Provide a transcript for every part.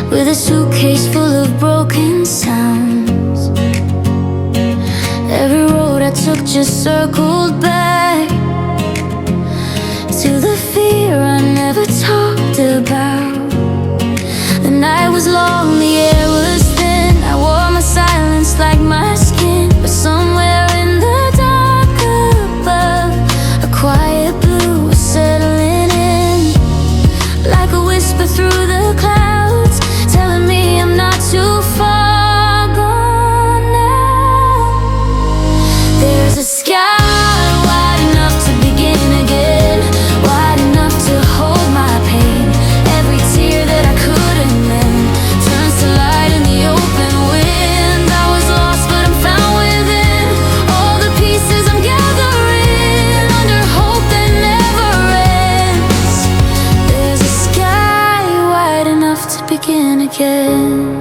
with a suitcase full of broken sounds. Every road I took just circled back to the fear I never talked about. The night was long, the air was thin. I wore my silence like my skin, but somewhere in the dark above, a quiet blue was settling in, like a whisper through the clouds, telling me I'm not too far gone now. There's a sky wide enough to begin again, wide enough to hold my pain. Every tear that I couldn't mend turns to light in the open wind. I was lost but I'm found within all the pieces I'm gathering under hope that never ends. There's a sky wide enough to begin again.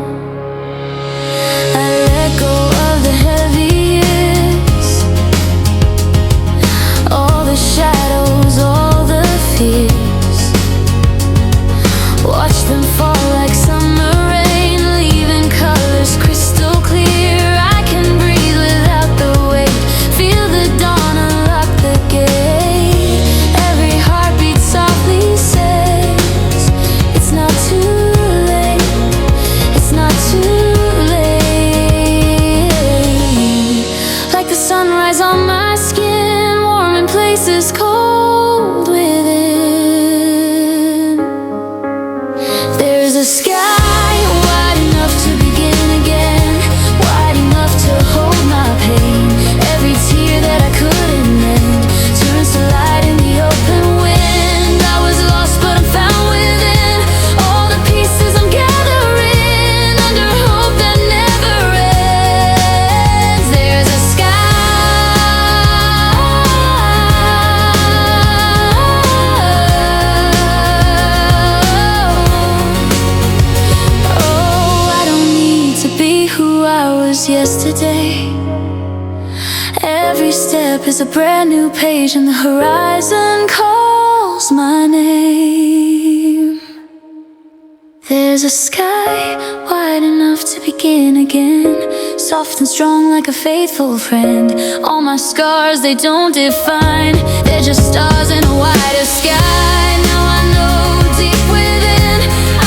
I let go of the heavy years, all the shadows, all the fears. Watch them fall like summer rain, leaving colors crystal clear. I can breathe without the weight, feel the dawn unlock the gate. Every heartbeat softly says it's not too late, it's not too late. Like the sunrise on my skin, warm in places cold within. There's a sky wide enough to begin again, wide enough to hold my pain. Every tear that I couldn't mend turns to light in the open wind. I was lost but I'm found within all the pieces I'm gathering under hope that never ends. There's a sky, oh, I don't need to be who I was yesterday. Every step is a brand new page and the horizon calls my name. There's a sky wide enough to begin again, soft and strong like a faithful friend. All my scars, they don't define, they're just stars in a wider sky. Now I know deep within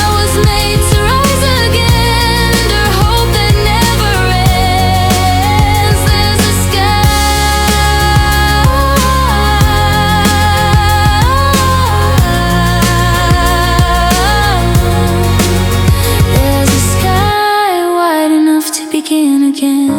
I was made to rise again under hope that never ends. There's a sky, there's a sky wide enough to begin again.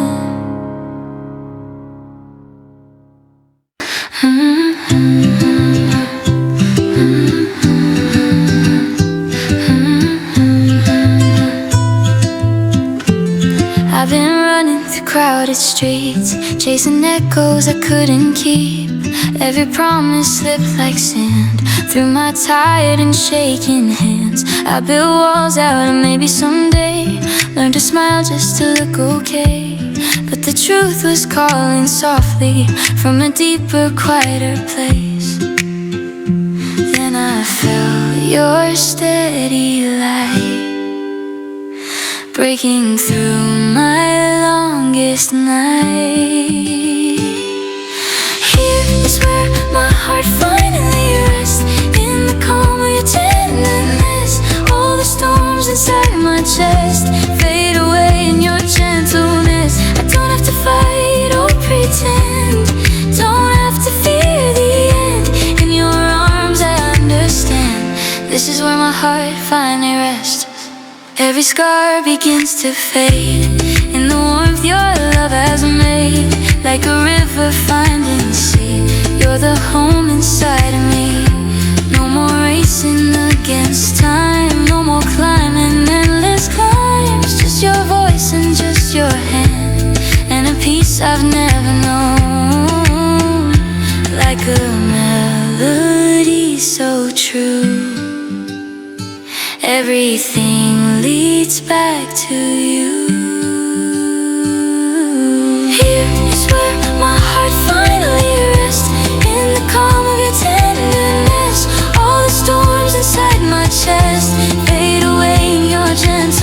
I've been running through crowded streets, chasing echoes I couldn't keep. Every promise slipped like sand through my tired and shaking hands. I built walls out and maybe someday learn to smile just to look okay. But the truth was calling softly from a deeper, quieter place. Then I felt your steady light breaking through my longest night. Here is where my heart finally rests, in the calm of your tenderness. All the storms inside my chest fade away in your gentleness. I don't have to fight or pretend, don't have to fear the end. In your arms I understand, this is where my heart finally rests. Every scar begins to fade in the warmth your love has made, like a river finding sea. You're the home inside of me. No more racing against time, no more climbing endless climbs. Just your voice and just your hand, and a peace I've never known. Like a melody so true, everything leads back to you. Here is where my heart finally rests, in the calm of your tenderness. All the storms inside my chest fade away in your gentle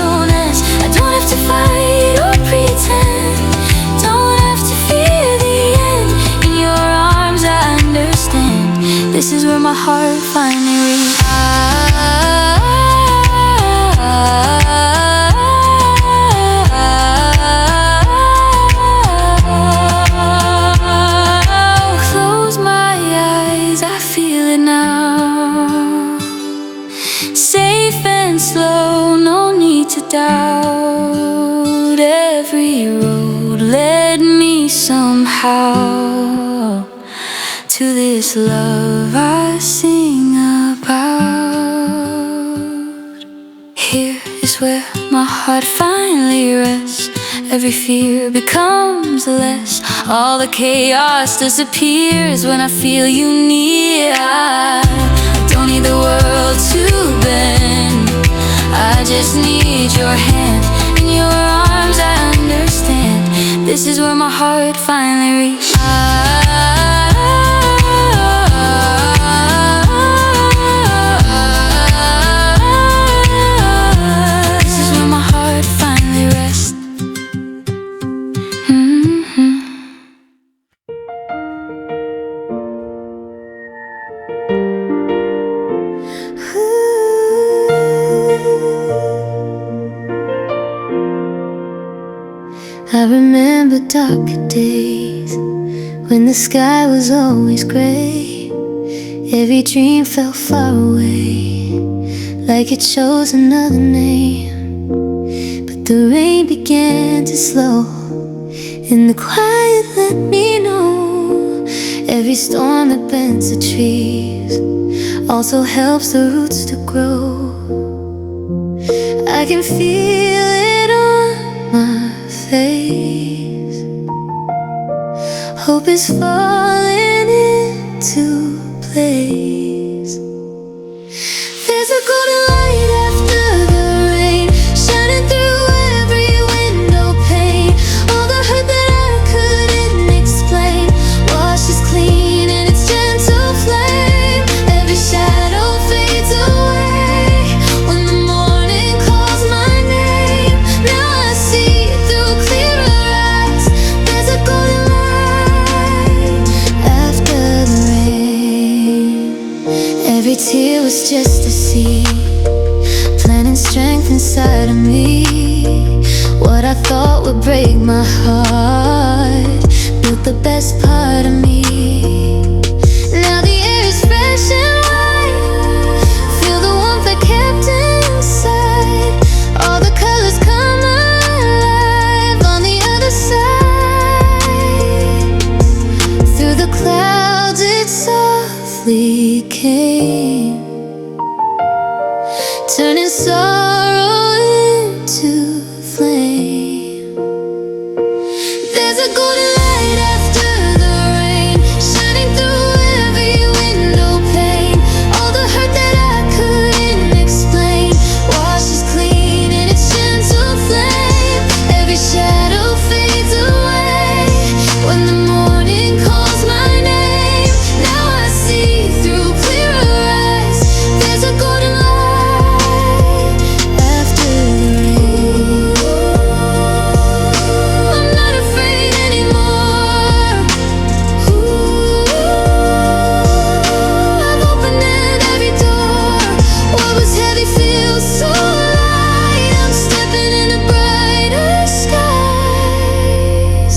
doubt, every road led me somehow to this love I sing about. Here is where my heart finally rests. Every fear becomes less. All the chaos disappears when I feel you near. I don't need the world to bend, I just need your hand. In your arms I understand. This is where my heart finally reaches. This is where my heart finally rests. I remember darker days when the sky was always gray. Every dream felt far away, like it chose another name. But the rain began to slow, and the quiet let me know every storm that bends the trees also helps the roots to grow. I can feel it on my face. Hope is falling into place. There's a golden light after the rain, shining through every window pane. All the hurt that I couldn't explain washes clean in its gentle flame. Every shadow fades away when the morning calls my name. Now I see through clearer eyes. There's a golden light after the rain. Every tear was just a seed, planting strength inside of me. What I thought would break my heart built the best part of me. Now the air is fresh and white, feel the warmth I kept inside. All the colors come alive on the other side. Through the clouds it softly came, turning sorrow into flame. There's a golden light after the rain, shining through every window pane. All the hurt that I couldn't explain washes clean in its gentle flame. Every shadow fades away when the morning calls my name. Now I see through clearer eyes. There's a golden light after the rain. I'm not afraid anymore. I've opened every door. What was heavy feels so light. I'm stepping into brighter skies.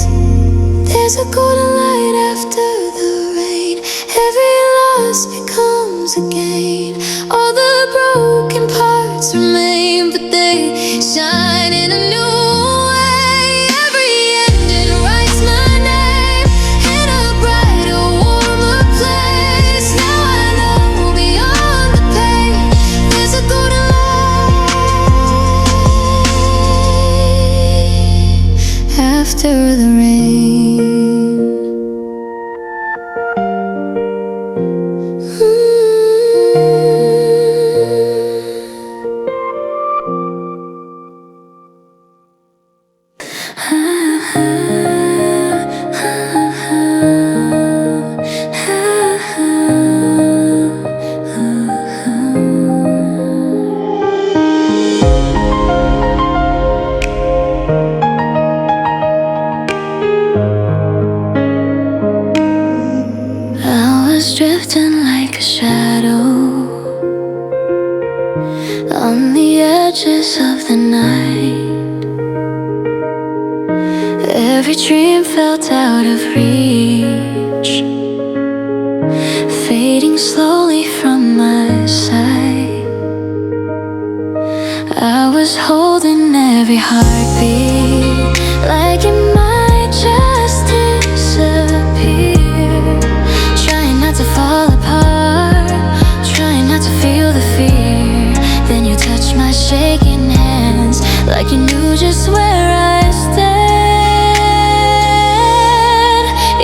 There's a golden light after the rain. Every loss becomes a gain. All the broken parts remain, but they shine in a new way. Every ending writes my name in a brighter, warmer place. Now I know beyond the pain, there's a golden light after the rain. I was drifting like a shadow on the edges of the night. Every dream felt out of reach, fading slowly from my sight. I was holding every heartbeat, like it might just disappear. Trying not to fall apart, trying not to feel the fear. Then you touched my shaking hands, like you knew just where I stand.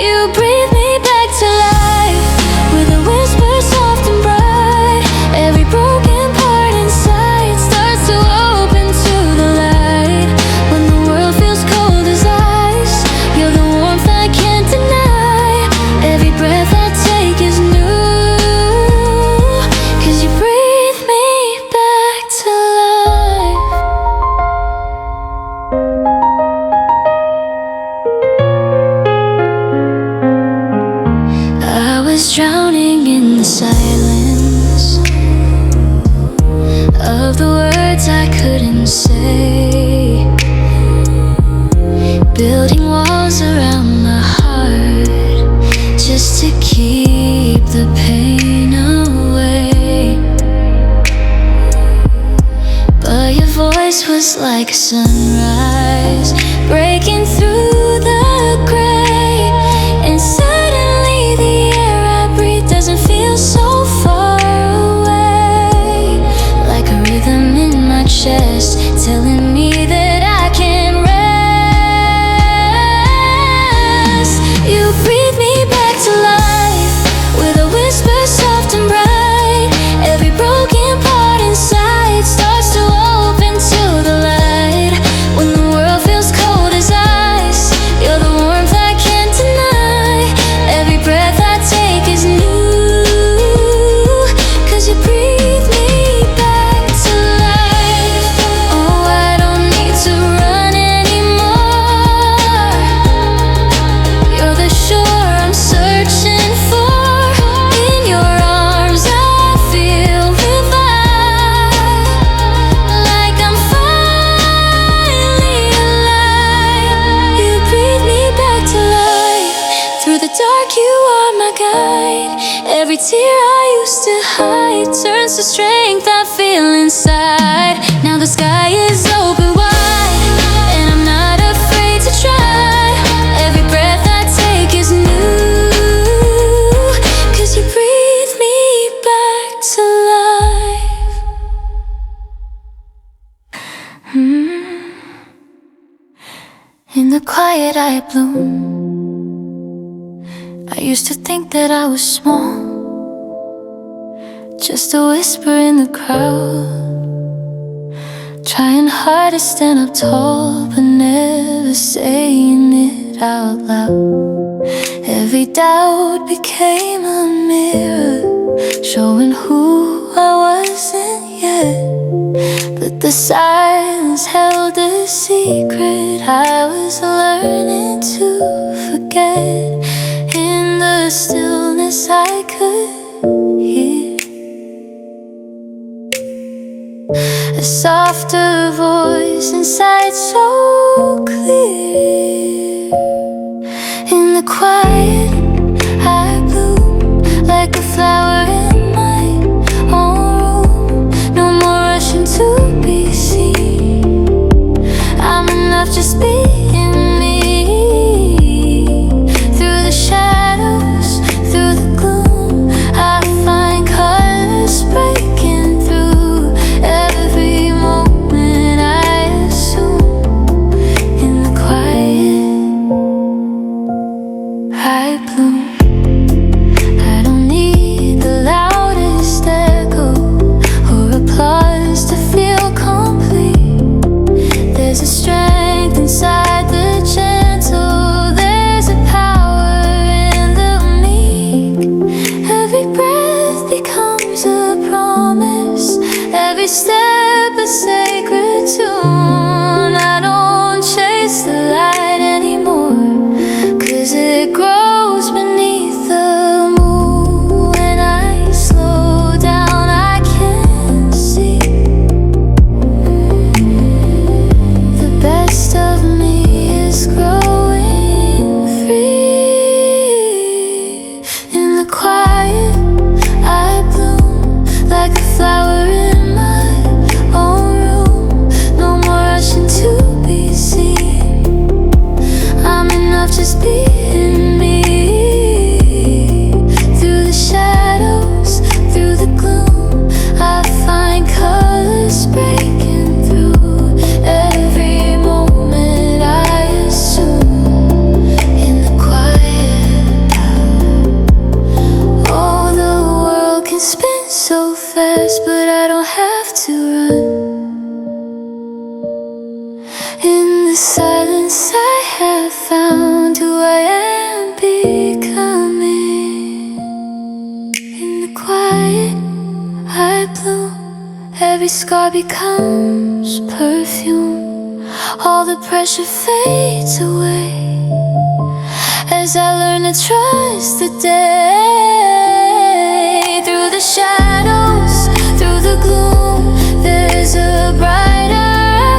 You breathe me back to life with a whisper soft and bright. Every broken part inside starts to open to the light. When the world feels cold as ice, you're the warmth I can't deny. Every breath I take is new, 'cause you breathe me back to life. I was drowning in the silence of the words I couldn't say, building walls around my heart just to keep the pain away. But your voice was like a sunrise breaking through the gray, and suddenly the air I breathe doesn't feel so far away. Like a rhythm in my chest telling me that I can rest. You breathe me back to life with a whisper soft and bright. Every broken part inside starts to open to the light. When the world feels cold as ice, you're the warmth I can't deny. Every breath I take is new, 'cause you breathe me back to life. Oh, I don't need to run anymore. You're the shore I'm searching for. In your arms I feel revived, like I'm finally alive. You breathe me back to life. Through the dark you are my guide. Every tear I used to hide turns to strength I feel inside. Now the sky is open wide, and I'm not afraid to try. Every breath I take is new, 'cause you breathe me back to life. In the quiet I bloom. I used to think that I was small, just a whisper in the crowd, trying hard to stand up tall, but never saying it out loud. Every doubt became a mirror, showing who I wasn't yet. But the silence held a secret I was learning to forget. In the stillness I could hear a softer voice inside, so clear. In the quiet I bloom like a flower in my own room. No more rushing to be seen. I'm enough just being me. Through the shadows, through the gloom, I find colors breaking through. Every moment I assume, in the quiet I bloom. Yes, I have found who I am becoming. In the quiet, I bloom. Every scar becomes perfume. All the pressure fades away as I learn to trust the day. Through the shadows, through the gloom, there's a brighter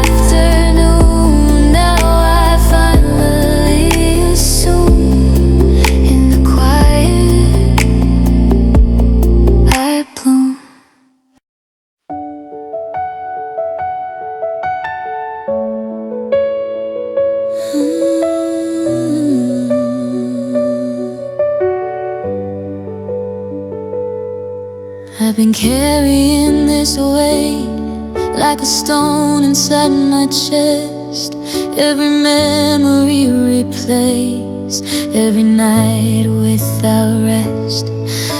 afternoon. Now I finally assume, in the quiet, I bloom. I've been carrying this weight like a stone inside my chest. Every memory replays, every night without rest.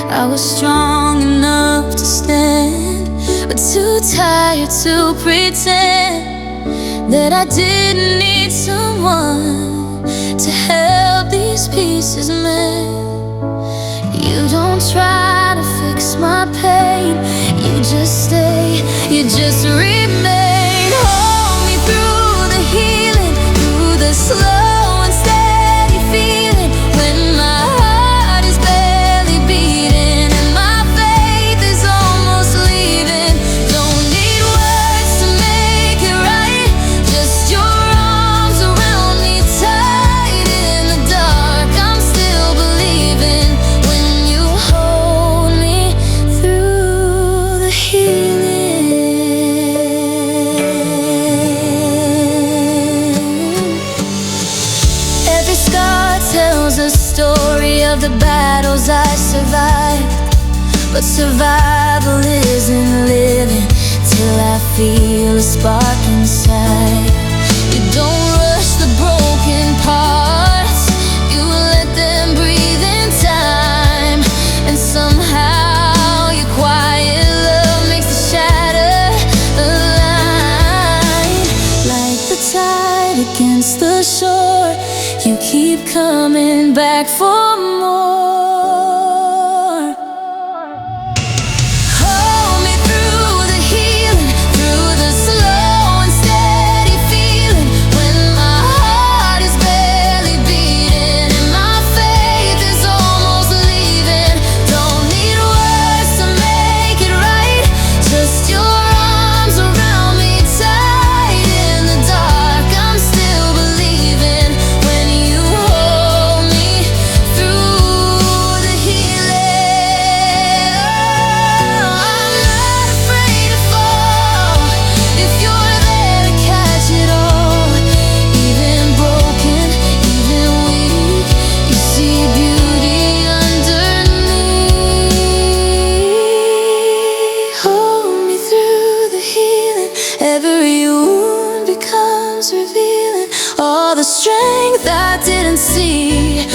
I was strong enough to stand, but too tired to pretend that I didn't need someone to help these pieces mend. You don't try to fix my pain, you just stay, you just remain. Hold me through the healing, through the slow and steady feeling, when my heart is barely beating and my faith is almost leaving. Don't need words to make it right, just your arms around me tight. In the dark, I'm still believing when you hold me through the healing. Every scar tells a story of the battles I survived, but survival isn't living till I feel a spark inside. You don't rush the broken parts, you let them breathe in time. And somehow your quiet love makes the shatter align. Like the tide against the shore, you keep coming back for more. Hold me through the healing, through the slow and steady feeling, when my heart is barely beating and my faith is almost leaving. Don't need words to make it right, just your arms around me tight. In the dark, I'm still believing when you hold me through the healing. I'm not afraid to fall if you're there to catch it all. Even broken, even weak, you see beauty underneath. Hold me through the healing, every wound becomes revealing all the strength I didn't see.